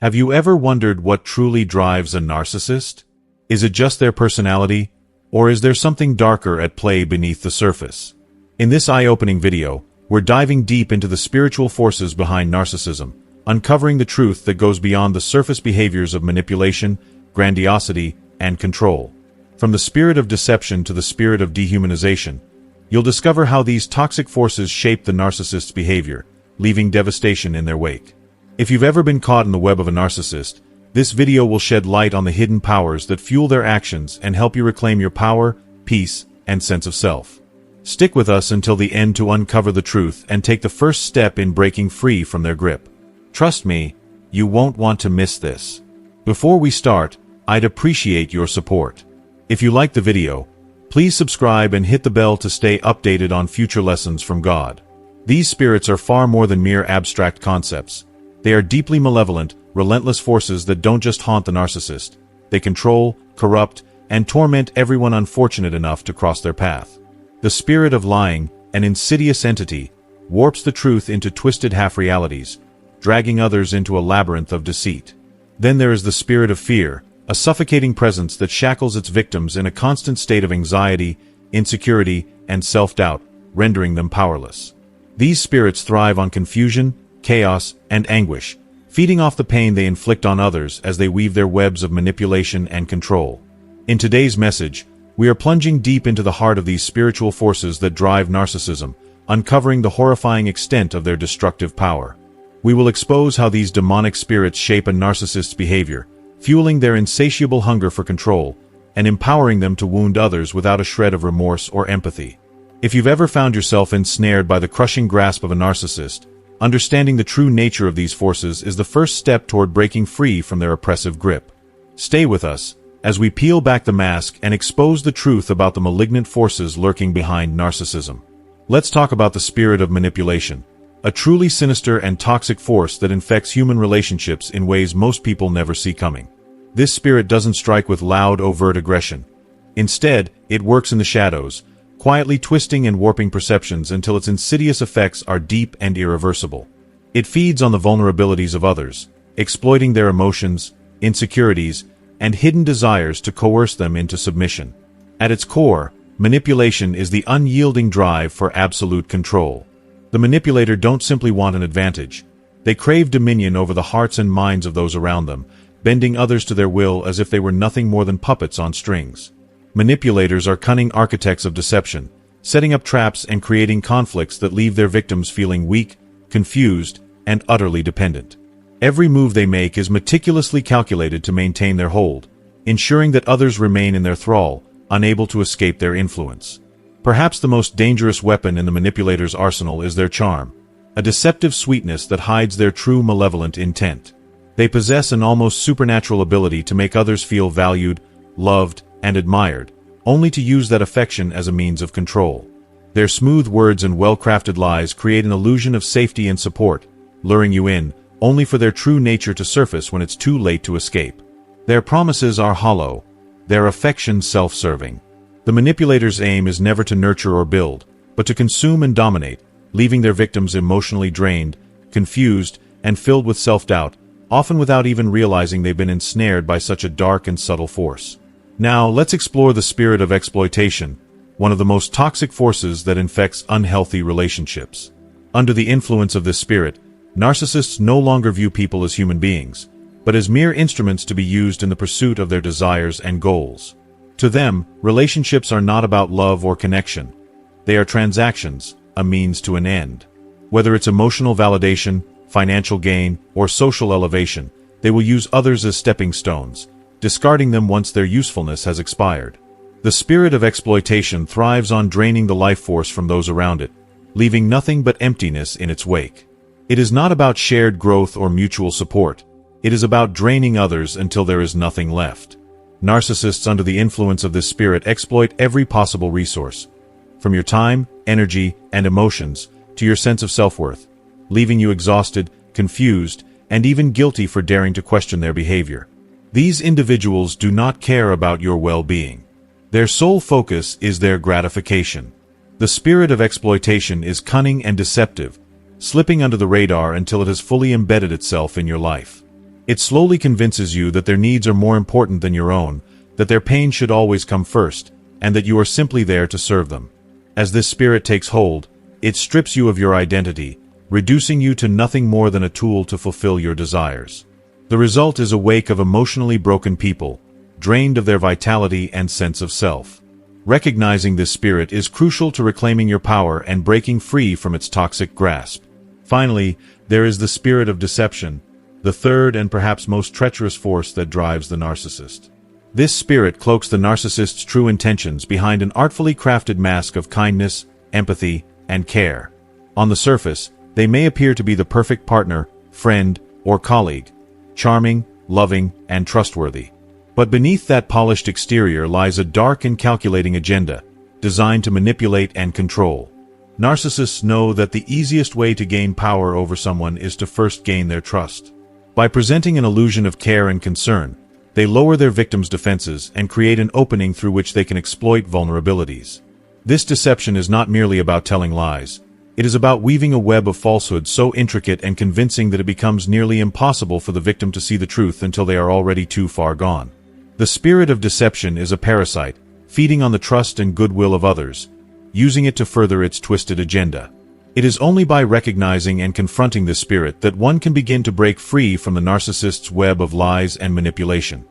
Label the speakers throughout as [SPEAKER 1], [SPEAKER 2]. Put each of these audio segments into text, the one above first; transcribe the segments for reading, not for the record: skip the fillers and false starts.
[SPEAKER 1] Have you ever wondered what truly drives a narcissist? Is it just their personality, or is there something darker at play beneath the surface? In this eye-opening video, we're diving deep into the spiritual forces behind narcissism, uncovering the truth that goes beyond the surface behaviors of manipulation, grandiosity, and control. From the spirit of deception to the spirit of dehumanization, you'll discover how these toxic forces shape the narcissist's behavior, leaving devastation in their wake. If you've ever been caught in the web of a narcissist, this video will shed light on the hidden powers that fuel their actions and help you reclaim your power, peace, and sense of self. Stick with us until the end to uncover the truth and take the first step in breaking free from their grip. Trust me, you won't want to miss this. Before we start, I'd appreciate your support. If you like the video, please subscribe and hit the bell to stay updated on future lessons from God. These spirits are far more than mere abstract concepts. They are deeply malevolent, relentless forces that don't just haunt the narcissist. They control, corrupt, and torment everyone unfortunate enough to cross their path. The spirit of lying, an insidious entity, warps the truth into twisted half-realities, dragging others into a labyrinth of deceit. Then there is the spirit of fear, a suffocating presence that shackles its victims in a constant state of anxiety, insecurity, and self-doubt, rendering them powerless. These spirits thrive on confusion, chaos, and anguish, feeding off the pain they inflict on others as they weave their webs of manipulation and control. In today's message, we are plunging deep into the heart of these spiritual forces that drive narcissism, uncovering the horrifying extent of their destructive power. We will expose how these demonic spirits shape a narcissist's behavior, fueling their insatiable hunger for control, and empowering them to wound others without a shred of remorse or empathy. If you've ever found yourself ensnared by the crushing grasp of a narcissist, understanding the true nature of these forces is the first step toward breaking free from their oppressive grip. Stay with us as we peel back the mask and expose the truth about the malignant forces lurking behind narcissism. Let's talk about the spirit of manipulation, a truly sinister and toxic force that infects human relationships in ways most people never see coming. This spirit doesn't strike with loud, overt aggression. Instead, it works in the shadows, quietly twisting and warping perceptions until its insidious effects are deep and irreversible. It feeds on the vulnerabilities of others, exploiting their emotions, insecurities, and hidden desires to coerce them into submission. At its core, manipulation is the unyielding drive for absolute control. The manipulator don't simply want an advantage. They crave dominion over the hearts and minds of those around them, bending others to their will as if they were nothing more than puppets on strings. Manipulators are cunning architects of deception, setting up traps and creating conflicts that leave their victims feeling weak, confused, and utterly dependent. Every move they make is meticulously calculated to maintain their hold, ensuring that others remain in their thrall, unable to escape their influence. Perhaps the most dangerous weapon in the manipulator's arsenal is their charm, a deceptive sweetness that hides their true malevolent intent. They possess an almost supernatural ability to make others feel valued, loved, and admired, only to use that affection as a means of control. Their smooth words and well-crafted lies create an illusion of safety and support, luring you in, only for their true nature to surface when it's too late to escape. Their promises are hollow, their affection self-serving. The manipulator's aim is never to nurture or build, but to consume and dominate, leaving their victims emotionally drained, confused, and filled with self-doubt, often without even realizing they've been ensnared by such a dark and subtle force. Now, let's explore the spirit of exploitation, one of the most toxic forces that infects unhealthy relationships. Under the influence of this spirit, narcissists no longer view people as human beings, but as mere instruments to be used in the pursuit of their desires and goals. To them, relationships are not about love or connection. They are transactions, a means to an end. Whether it's emotional validation, financial gain, or social elevation, they will use others as stepping stones, discarding them once their usefulness has expired. The spirit of exploitation thrives on draining the life force from those around it, leaving nothing but emptiness in its wake. It is not about shared growth or mutual support. It is about draining others until there is nothing left. Narcissists under the influence of this spirit exploit every possible resource, from your time, energy, and emotions, to your sense of self-worth, leaving you exhausted, confused, and even guilty for daring to question their behavior. These individuals do not care about your well-being. Their sole focus is their gratification. The spirit of exploitation is cunning and deceptive, slipping under the radar until it has fully embedded itself in your life. It slowly convinces you that their needs are more important than your own, that their pain should always come first, and that you are simply there to serve them. As this spirit takes hold, it strips you of your identity, reducing you to nothing more than a tool to fulfill your desires. The result is a wake of emotionally broken people, drained of their vitality and sense of self. Recognizing this spirit is crucial to reclaiming your power and breaking free from its toxic grasp. Finally, there is the spirit of deception, the third and perhaps most treacherous force that drives the narcissist. This spirit cloaks the narcissist's true intentions behind an artfully crafted mask of kindness, empathy, and care. On the surface, they may appear to be the perfect partner, friend, or colleague, charming, loving, and trustworthy. But beneath that polished exterior lies a dark and calculating agenda, designed to manipulate and control. Narcissists know that the easiest way to gain power over someone is to first gain their trust. By presenting an illusion of care and concern, they lower their victims' defenses and create an opening through which they can exploit vulnerabilities. This deception is not merely about telling lies. It is about weaving a web of falsehood so intricate and convincing that it becomes nearly impossible for the victim to see the truth until they are already too far gone. The spirit of deception is a parasite, feeding on the trust and goodwill of others, using it to further its twisted agenda. It is only by recognizing and confronting this spirit that one can begin to break free from the narcissist's web of lies and manipulation.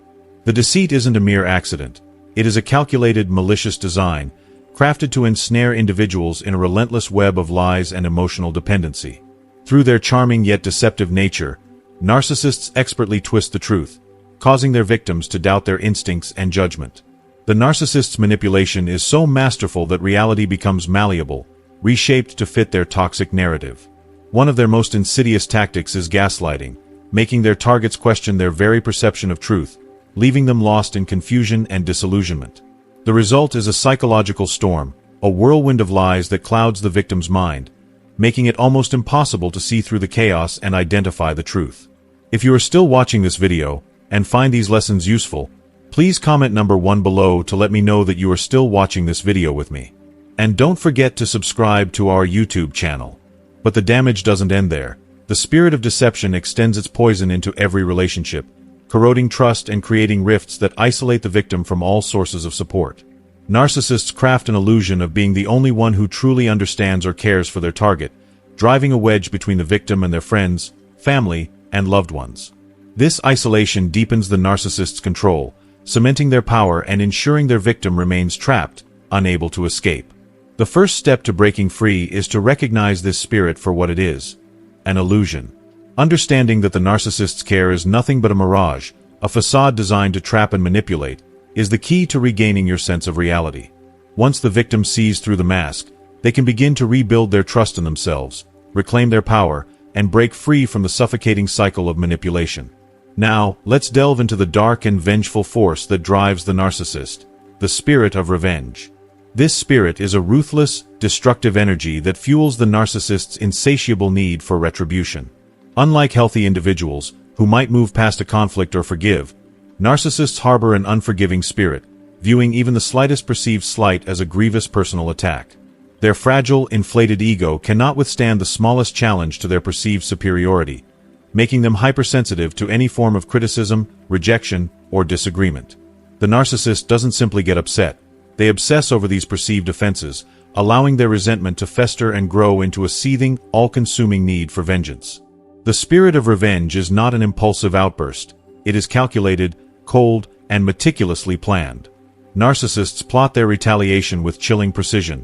[SPEAKER 1] The deceit isn't a mere accident. It is a calculated, malicious design, crafted to ensnare individuals in a relentless web of lies and emotional dependency. Through their charming yet deceptive nature, narcissists expertly twist the truth, causing their victims to doubt their instincts and judgment. The narcissist's manipulation is so masterful that reality becomes malleable, reshaped to fit their toxic narrative. One of their most insidious tactics is gaslighting, making their targets question their very perception of truth, leaving them lost in confusion and disillusionment. The result is a psychological storm, a whirlwind of lies that clouds the victim's mind, making it almost impossible to see through the chaos and identify the truth. If you are still watching this video and find these lessons useful, please comment number 1 below to let me know that you are still watching this video with me. And don't forget to subscribe to our YouTube channel. But the damage doesn't end there. The spirit of deception extends its poison into every relationship, corroding trust and creating rifts that isolate the victim from all sources of support. Narcissists craft an illusion of being the only one who truly understands or cares for their target, driving a wedge between the victim and their friends, family, and loved ones. This isolation deepens the narcissist's control, cementing their power and ensuring their victim remains trapped, unable to escape. The first step to breaking free is to recognize this spirit for what it is: an illusion. Understanding that the narcissist's care is nothing but a mirage, a facade designed to trap and manipulate, is the key to regaining your sense of reality. Once the victim sees through the mask, they can begin to rebuild their trust in themselves, reclaim their power, and break free from the suffocating cycle of manipulation. Now, let's delve into the dark and vengeful force that drives the narcissist: the spirit of revenge. This spirit is a ruthless, destructive energy that fuels the narcissist's insatiable need for retribution. Unlike healthy individuals, who might move past a conflict or forgive, narcissists harbor an unforgiving spirit, viewing even the slightest perceived slight as a grievous personal attack. Their fragile, inflated ego cannot withstand the smallest challenge to their perceived superiority, making them hypersensitive to any form of criticism, rejection, or disagreement. The narcissist doesn't simply get upset. They obsess over these perceived offenses, allowing their resentment to fester and grow into a seething, all-consuming need for vengeance. The spirit of revenge is not an impulsive outburst. It is calculated, cold, and meticulously planned. Narcissists plot their retaliation with chilling precision,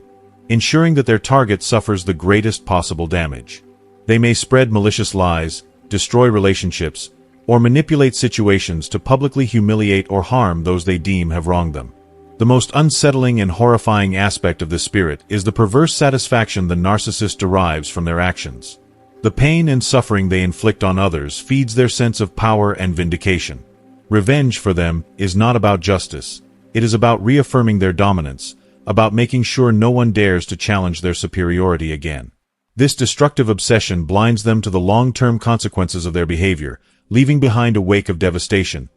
[SPEAKER 1] ensuring that their target suffers the greatest possible damage. They may spread malicious lies, destroy relationships, or manipulate situations to publicly humiliate or harm those they deem have wronged them. The most unsettling and horrifying aspect of this spirit is the perverse satisfaction the narcissist derives from their actions. The pain and suffering they inflict on others feeds their sense of power and vindication. Revenge for them is not about justice. It is about reaffirming their dominance, about making sure no one dares to challenge their superiority again. This destructive obsession blinds them to the long-term consequences of their behavior, leaving behind a wake of devastation,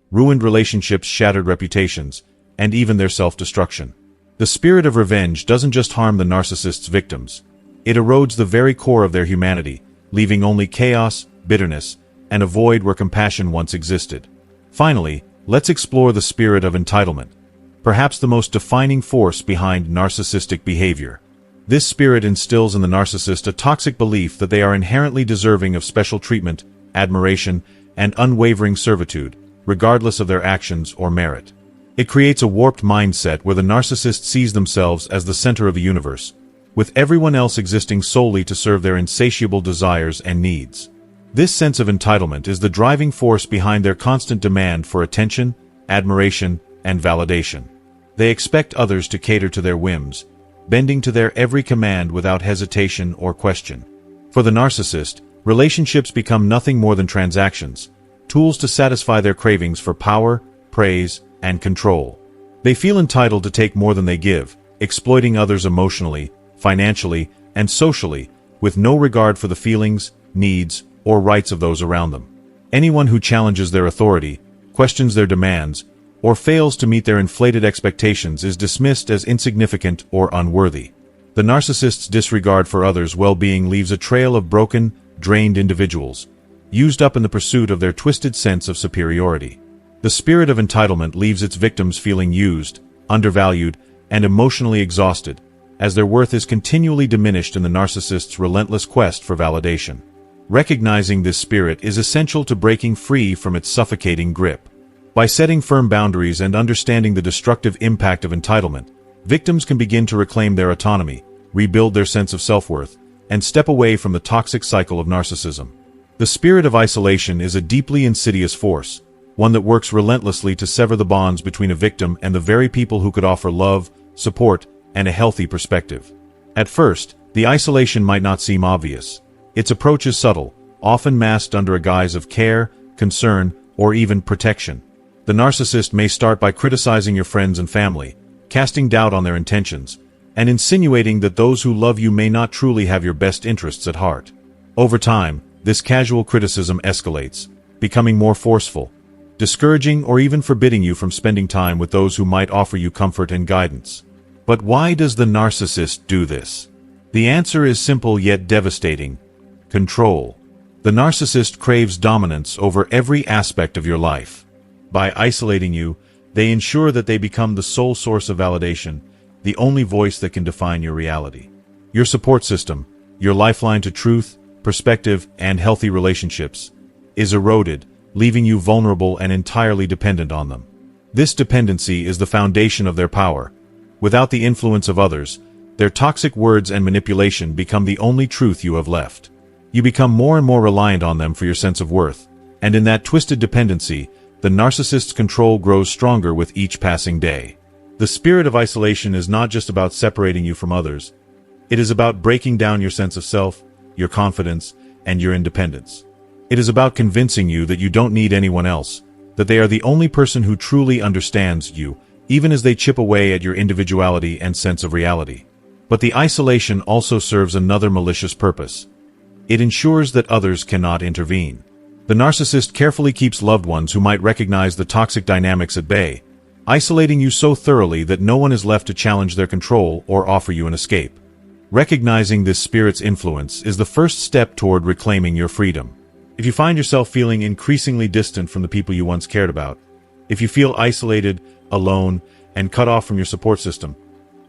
[SPEAKER 1] ruined relationships, shattered reputations, and even their self-destruction. The spirit of revenge doesn't just harm the narcissist's victims. It erodes the very core of their humanity, leaving only chaos, bitterness, and a void where compassion once existed. Finally, let's explore the spirit of entitlement, perhaps the most defining force behind narcissistic behavior. This spirit instills in the narcissist a toxic belief that they are inherently deserving of special treatment, admiration, and unwavering servitude, regardless of their actions or merit. It creates a warped mindset where the narcissist sees themselves as the center of the universe, with everyone else existing solely to serve their insatiable desires and needs. This sense of entitlement is the driving force behind their constant demand for attention, admiration, and validation. They expect others to cater to their whims, bending to their every command without hesitation or question. For the narcissist, relationships become nothing more than transactions, tools to satisfy their cravings for power, praise, and control. They feel entitled to take more than they give, exploiting others emotionally, financially, and socially, with no regard for the feelings, needs, or rights of those around them. Anyone who challenges their authority, questions their demands, or fails to meet their inflated expectations is dismissed as insignificant or unworthy. The narcissist's disregard for others' well-being leaves a trail of broken, drained individuals, used up in the pursuit of their twisted sense of superiority. The spirit of entitlement leaves its victims feeling used, undervalued, and emotionally exhausted, as their worth is continually diminished in the narcissist's relentless quest for validation. Recognizing this spirit is essential to breaking free from its suffocating grip. By setting firm boundaries and understanding the destructive impact of entitlement, victims can begin to reclaim their autonomy, rebuild their sense of self-worth, and step away from the toxic cycle of narcissism. The spirit of isolation is a deeply insidious force, one that works relentlessly to sever the bonds between a victim and the very people who could offer love, support, and a healthy perspective. At first, the isolation might not seem obvious. Its approach is subtle, often masked under a guise of care, concern, or even protection. The narcissist may start by criticizing your friends and family, casting doubt on their intentions, and insinuating that those who love you may not truly have your best interests at heart. Over time, this casual criticism escalates, becoming more forceful, discouraging or even forbidding you from spending time with those who might offer you comfort and guidance. But why does the narcissist do this? The answer is simple yet devastating: control. The narcissist craves dominance over every aspect of your life. By isolating you, they ensure that they become the sole source of validation, the only voice that can define your reality. Your support system, your lifeline to truth, perspective, and healthy relationships, is eroded, leaving you vulnerable and entirely dependent on them. This dependency is the foundation of their power. Without the influence of others, their toxic words and manipulation become the only truth you have left. You become more and more reliant on them for your sense of worth, and in that twisted dependency, the narcissist's control grows stronger with each passing day. The spirit of isolation is not just about separating you from others. It is about breaking down your sense of self, your confidence, and your independence. It is about convincing you that you don't need anyone else, that they are the only person who truly understands you, even as they chip away at your individuality and sense of reality. But the isolation also serves another malicious purpose. It ensures that others cannot intervene. The narcissist carefully keeps loved ones who might recognize the toxic dynamics at bay, isolating you so thoroughly that no one is left to challenge their control or offer you an escape. Recognizing this spirit's influence is the first step toward reclaiming your freedom. If you find yourself feeling increasingly distant from the people you once cared about, if you feel isolated, alone, and cut off from your support system,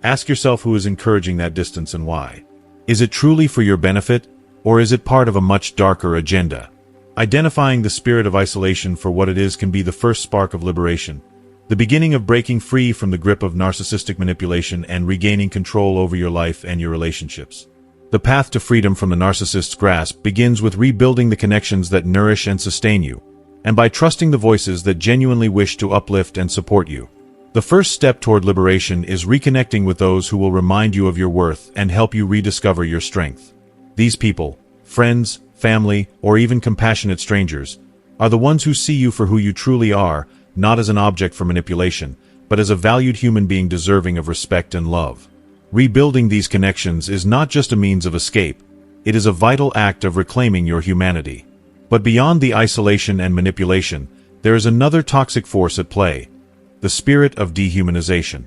[SPEAKER 1] ask yourself who is encouraging that distance and why. Is it truly for your benefit, or is it part of a much darker agenda? Identifying the spirit of isolation for what it is can be the first spark of liberation, the beginning of breaking free from the grip of narcissistic manipulation and regaining control over your life and your relationships. The path to freedom from the narcissist's grasp begins with rebuilding the connections that nourish and sustain you, and by trusting the voices that genuinely wish to uplift and support you. The first step toward liberation is reconnecting with those who will remind you of your worth and help you rediscover your strength. These people, friends, family, or even compassionate strangers, are the ones who see you for who you truly are, not as an object for manipulation, but as a valued human being deserving of respect and love. Rebuilding these connections is not just a means of escape, it is a vital act of reclaiming your humanity. But beyond the isolation and manipulation, there is another toxic force at play: the spirit of dehumanization.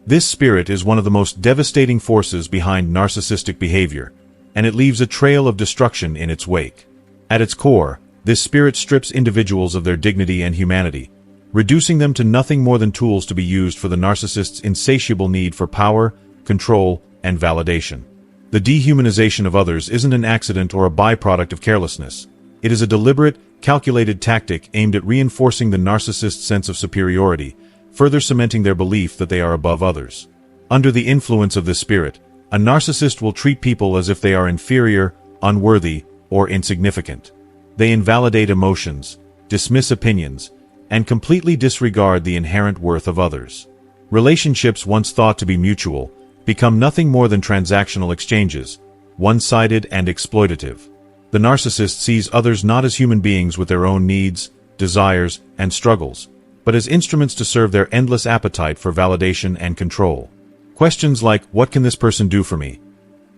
[SPEAKER 1] This spirit is one of the most devastating forces behind narcissistic behavior, and it leaves a trail of destruction in its wake. At its core, This spirit strips individuals of their dignity and humanity, reducing them to nothing more than tools to be used for the narcissist's insatiable need for power, control, and validation. The dehumanization of others isn't an accident or a byproduct of carelessness. It is a deliberate, calculated tactic aimed at reinforcing the narcissist's sense of superiority, further cementing their belief that they are above others. Under the influence of this spirit, a narcissist will treat people as if they are inferior, unworthy, or insignificant. They invalidate emotions, dismiss opinions, and completely disregard the inherent worth of others. Relationships once thought to be mutual become nothing more than transactional exchanges, one-sided and exploitative. The narcissist sees others not as human beings with their own needs, desires, and struggles, but as instruments to serve their endless appetite for validation and control. Questions like, "What can this person do for me?"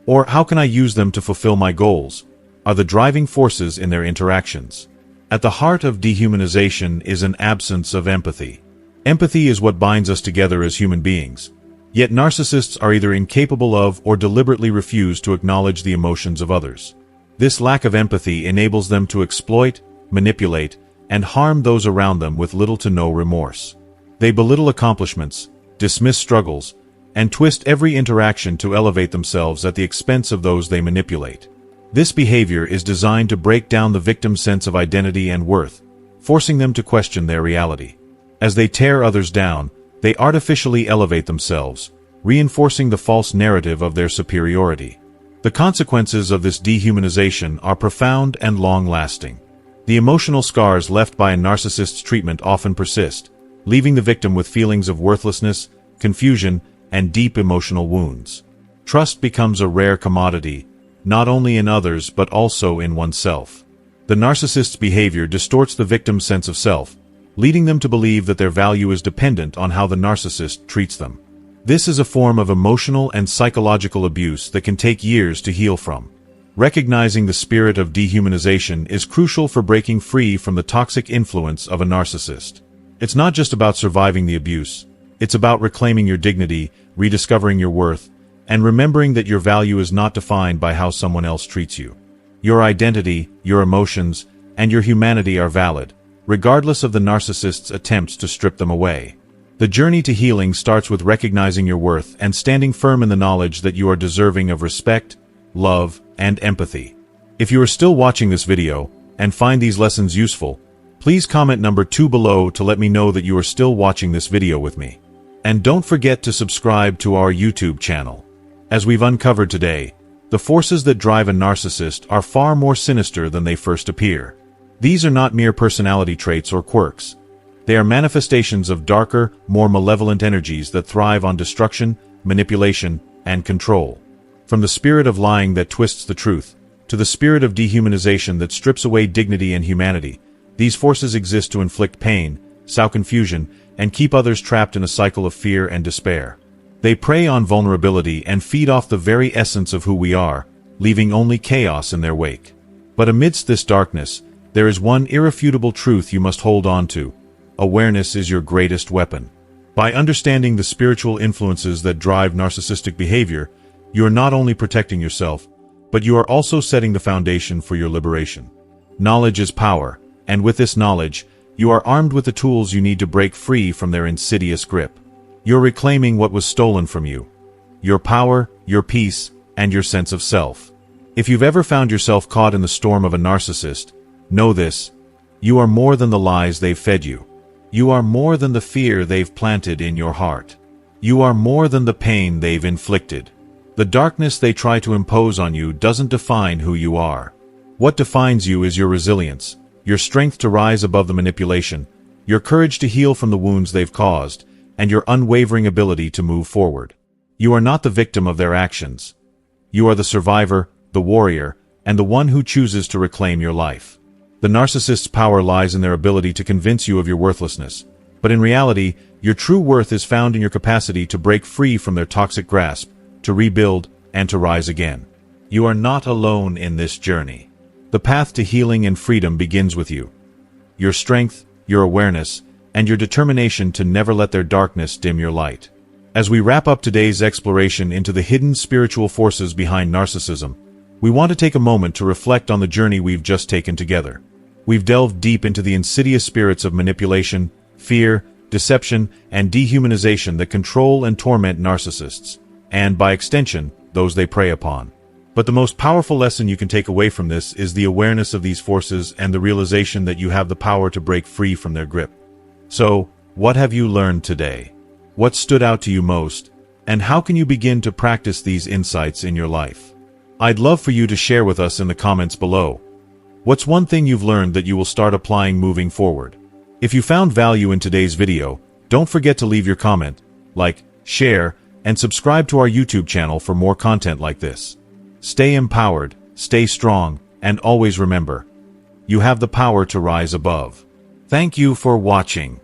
[SPEAKER 1] or "How can I use them to fulfill my goals?" are the driving forces in their interactions. At the heart of dehumanization is an absence of empathy. Empathy is what binds us together as human beings. Yet narcissists are either incapable of or deliberately refuse to acknowledge the emotions of others. This lack of empathy enables them to exploit, manipulate, and harm those around them with little to no remorse. They belittle accomplishments, dismiss struggles, and twist every interaction to elevate themselves at the expense of those they manipulate. This behavior is designed to break down the victim's sense of identity and worth, forcing them to question their reality. As they tear others down, they artificially elevate themselves, reinforcing the false narrative of their superiority. The consequences of this dehumanization are profound and long-lasting. The emotional scars left by a narcissist's treatment often persist, leaving the victim with feelings of worthlessness, confusion, and deep emotional wounds. Trust becomes a rare commodity, not only in others but also in oneself. The narcissist's behavior distorts the victim's sense of self, leading them to believe that their value is dependent on how the narcissist treats them. This is a form of emotional and psychological abuse that can take years to heal from. Recognizing the spirit of dehumanization is crucial for breaking free from the toxic influence of a narcissist. It's not just about surviving the abuse. It's about reclaiming your dignity, rediscovering your worth, and remembering that your value is not defined by how someone else treats you. Your identity, your emotions, and your humanity are valid, regardless of the narcissist's attempts to strip them away. The journey to healing starts with recognizing your worth and standing firm in the knowledge that you are deserving of respect, love, and empathy. If you are still watching this video and find these lessons useful, please comment number 2 below to let me know that you are still watching this video with me. And don't forget to subscribe to our YouTube channel. As we've uncovered today, the forces that drive a narcissist are far more sinister than they first appear. These are not mere personality traits or quirks. They are manifestations of darker, more malevolent energies that thrive on destruction, manipulation, and control. From the spirit of lying that twists the truth, to the spirit of dehumanization that strips away dignity and humanity, these forces exist to inflict pain, sow confusion, and keep others trapped in a cycle of fear and despair. They prey on vulnerability and feed off the very essence of who we are, leaving only chaos in their wake. But amidst this darkness, there is one irrefutable truth you must hold on to. Awareness is your greatest weapon. By understanding the spiritual influences that drive narcissistic behavior, you are not only protecting yourself, but you are also setting the foundation for your liberation. Knowledge is power, and with this knowledge, you are armed with the tools you need to break free from their insidious grip. You're reclaiming what was stolen from you: your power, your peace, and your sense of self. If you've ever found yourself caught in the storm of a narcissist, know this: you are more than the lies they've fed you. You are more than the fear they've planted in your heart. You are more than the pain they've inflicted. The darkness they try to impose on you doesn't define who you are. What defines you is your resilience, your strength to rise above the manipulation, your courage to heal from the wounds they've caused, and your unwavering ability to move forward. You are not the victim of their actions. You are the survivor, the warrior, and the one who chooses to reclaim your life. The narcissist's power lies in their ability to convince you of your worthlessness, but in reality, your true worth is found in your capacity to break free from their toxic grasp, to rebuild, and to rise again. You are not alone in this journey. The path to healing and freedom begins with you. Your strength, your awareness, and your determination to never let their darkness dim your light. As we wrap up today's exploration into the hidden spiritual forces behind narcissism, we want to take a moment to reflect on the journey we've just taken together. We've delved deep into the insidious spirits of manipulation, fear, deception, and dehumanization that control and torment narcissists, and, by extension, those they prey upon. But the most powerful lesson you can take away from this is the awareness of these forces and the realization that you have the power to break free from their grip. So, what have you learned today? What stood out to you most? And how can you begin to practice these insights in your life? I'd love for you to share with us in the comments below. What's one thing you've learned that you will start applying moving forward? If you found value in today's video, don't forget to leave your comment, like, share, and subscribe to our YouTube channel for more content like this. Stay empowered, stay strong, and always remember, you have the power to rise above. Thank you for watching.